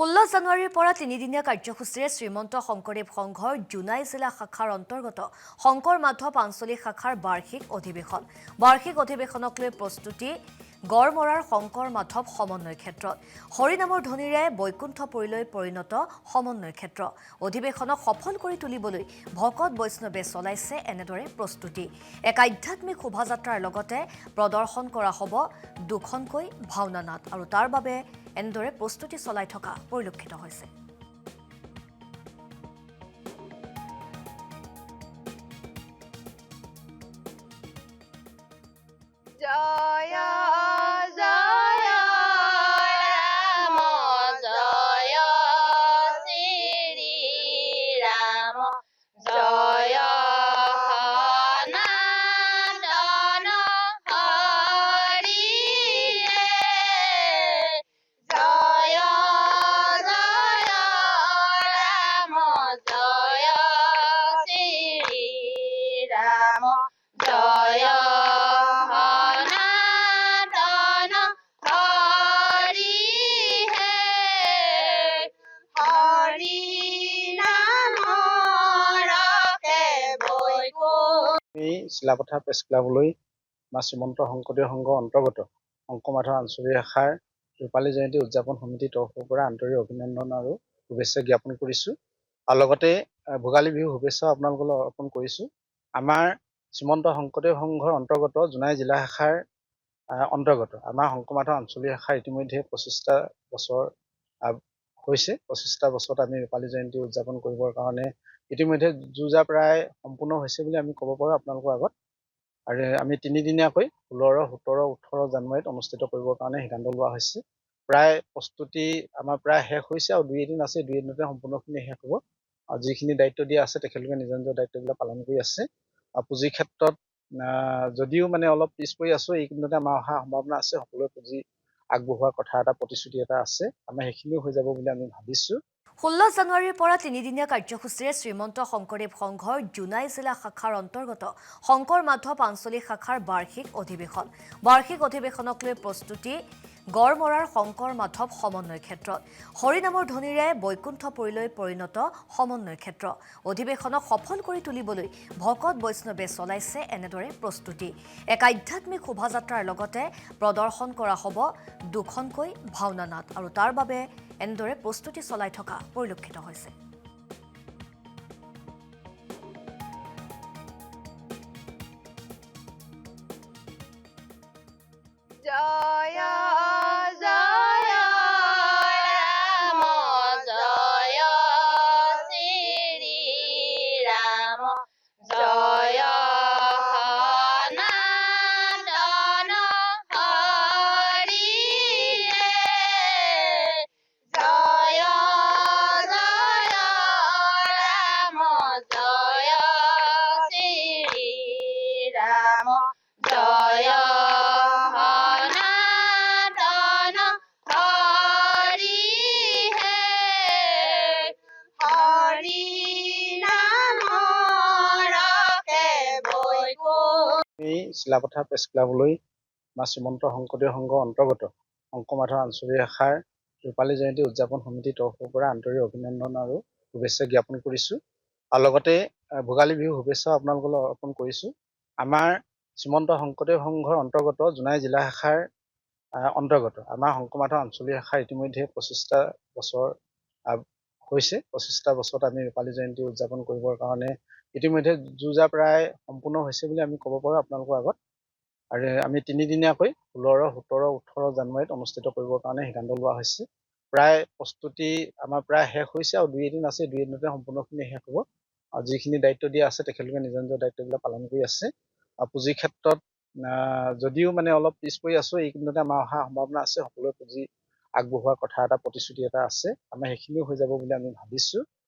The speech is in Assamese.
16 জানুৱাৰীৰ পৰা তিনিদিনীয়া কাৰ্যসূচীৰে শ্ৰীমন্ত শংকৰদেৱ সংঘৰ জোনাই জিলা শাখাৰ অন্তৰ্গত শংকৰ মাধৱ আঞ্চলিক শাখাৰ বাৰ্ষিক অধিৱেশন। বাৰ্ষিক অধিৱেশনক লৈ প্ৰস্তুতি গড়মৰাৰ শংকৰ মাধৱ সমন্বয় ক্ষেত্ৰত হৰিনামৰ ধ্বনিৰে বৈকুণ্ঠপুৰীলৈ পৰিণত সমন্বয় ক্ষেত্ৰ। অধিৱেশনক সফল কৰি তুলিবলৈ ভকত বৈষ্ণৱে চলাইছে এনেদৰে প্ৰস্তুতি। এক আধ্যাত্মিক শোভাযাত্ৰাৰ লগতে প্ৰদৰ্শন কৰা হ'ব দুখনকৈ ভাওনা নাট আৰু তাৰ বাবে এনেদৰে প্ৰস্তুতি চলাই থকা পৰিলক্ষিত হৈছে। জয় জয় ৰাম জয় শ্ৰী ৰাম জয় সনাতন হৰি জয় জয় ৰাম জয় শ্ৰী ৰাম জয় চিলাপথাৰ প্ৰেছ ক্লাবলৈ আমাৰ শ্ৰীমন্ত শংকৰদেৱ সংঘৰ অন্তৰ্গত শংকৰ মাধৱ আঞ্চলিক শাখাৰ ৰূপালী জয়ন্তী উদযাপন সমিতিৰ তৰফৰ পৰা আন্তৰিক অভিনন্দন আৰু শুভেচ্ছা জ্ঞাপন কৰিছোঁ। আৰু লগতে ভোগালী বিহু শুভেচ্ছা আপোনালোকলৈ অৰ্পণ কৰিছোঁ। আমাৰ শ্ৰীমন্ত শংকৰদেৱ সংঘৰ অন্তৰ্গত জোনাই জিলা শাখাৰ অন্তৰ্গত আমাৰ শংকৰ মাধৱ আঞ্চলিক শাখাৰ ইতিমধ্যে 25টা বছৰ হৈছে। 25টা বছৰত আমি ৰূপালী জয়ন্তী উদযাপন কৰিবৰ কাৰণে ইতিমধ্যে যো-জা প্ৰায় সম্পূৰ্ণ হৈছে বুলি আমি ক'ব পাৰোঁ আপোনালোকৰ আগত। আৰু আমি তিনিদিনীয়াকৈ 16, 17, 18 জানুৱাৰীত অনুষ্ঠিত কৰিবৰ কাৰণে সিদ্ধান্ত লোৱা হৈছে। প্ৰায় প্ৰস্তুতি আমাৰ প্ৰায় শেষ হৈছে আৰু 2 এদিন আছে, 2 এদিনতে সম্পূৰ্ণখিনি শেষ হ'ব। আৰু যিখিনি দায়িত্ব দিয়া আছে তেখেতলোকে নিজৰ নিজৰ দায়িত্ববিলাক পালন কৰি আছে। আৰু পুঁজিৰ ক্ষেত্ৰত যদিও মানে অলপ পিছ পৰি আছোঁ, এইকেইদিনতে আমাৰ অহা সম্ভাৱনা আছে। সকলোৱে পুঁজি আগবঢ়োৱাৰ কথা এটা প্ৰতিশ্ৰুতি এটা আছে, আমাৰ সেইখিনিও হৈ যাব বুলি আমি ভাবিছোঁ। 16 জানুৱাৰীৰ পৰা তিনিদিনীয়া কাৰ্যসূচীৰে শ্ৰীমন্ত শংকৰদেৱ সংঘৰ জোনাই জিলা শাখাৰ অন্তৰ্গত শংকৰ মাধৱ আঞ্চলিক শাখাৰ বাৰ্ষিক অধিৱেশন। বাৰ্ষিক অধিৱেশনক লৈ প্ৰস্তুতি গড়মৰাৰ শংকৰ মাধৱ সমন্বয় ক্ষেত্ৰত হৰিনামৰ ধ্বনিৰে বৈকুণ্ঠপুৰীলৈ পৰিণত সমন্বয় ক্ষেত্ৰ। অধিৱেশনক সফল কৰি তুলিবলৈ ভকত বৈষ্ণৱে চলাইছে এনেদৰে প্ৰস্তুতি। এক আধ্যাত্মিক শোভাযাত্ৰাৰ লগতে প্ৰদৰ্শন কৰা হ'ব দুখনকৈ ভাওনা নাট আৰু তাৰ বাবে এনেদৰে প্ৰস্তুতি চলাই থকা পৰিলক্ষিত হৈছে। জয় জয় ৰাম জয় শ্ৰী ৰাম জয় সনাতন হৰি জয় জয় ৰাম জয় শ্ৰী ৰাম জয় চিলাপথাৰ প্ৰেছ ক্লাবলৈ আমাৰ শ্ৰীমন্ত শংকৰদেৱ সংঘৰ অন্তৰ্গত শংকৰ মাধৱ আঞ্চলিক শাখাৰ ৰূপালী জয়ন্তী উদযাপন সমিতিৰ তৰফৰ পৰা আন্তৰিক অভিনন্দন আৰু শুভেচ্ছা জ্ঞাপন কৰিছোঁ। আৰু লগতে ভোগালী বিহু শুভেচ্ছা আপোনালোকলৈ অৰ্পণ কৰিছোঁ। আমাৰ শ্ৰীমন্ত শংকৰদেৱ সংঘৰ অন্তৰ্গত জোনাই জিলা শাখাৰ অন্তৰ্গত আমাৰ শংকৰ মাধৱ আঞ্চলিক শাখাৰ ইতিমধ্যে 25টা বছৰ হৈছে। 25টা বছৰত আমি ৰূপালী জয়ন্তী উদযাপন কৰিবৰ কাৰণে ইতিমধ্যে যো-জা প্ৰায় সম্পূৰ্ণ হৈছে বুলি আমি ক'ব পাৰোঁ আপোনালোকৰ আগত। আৰু আমি তিনিদিনীয়াকৈ 16, 17, 18 জানুৱাৰীত অনুষ্ঠিত কৰিবৰ কাৰণে সিদ্ধান্ত লোৱা হৈছে। প্ৰায় প্ৰস্তুতি আমাৰ প্ৰায় শেষ হৈছে আৰু 2 এদিন আছে, 2 এদিনতে সম্পূৰ্ণখিনি শেষ হ'ব। আৰু যিখিনি দায়িত্ব দিয়া আছে তেখেতলোকে নিজৰ নিজৰ দায়িত্ববিলাক পালন কৰি আছে। আৰু পুঁজিৰ ক্ষেত্ৰত যদিও মানে অলপ পিছ পৰি আছোঁ, এইকেইদিনতে আমাৰ অহা সম্ভাৱনা আছে। সকলোৱে পুঁজি আগবঢ়োৱাৰ কথা এটা প্ৰতিশ্ৰুতি এটা আছে, আমাৰ সেইখিনিও হৈ যাব বুলি আমি ভাবিছোঁ।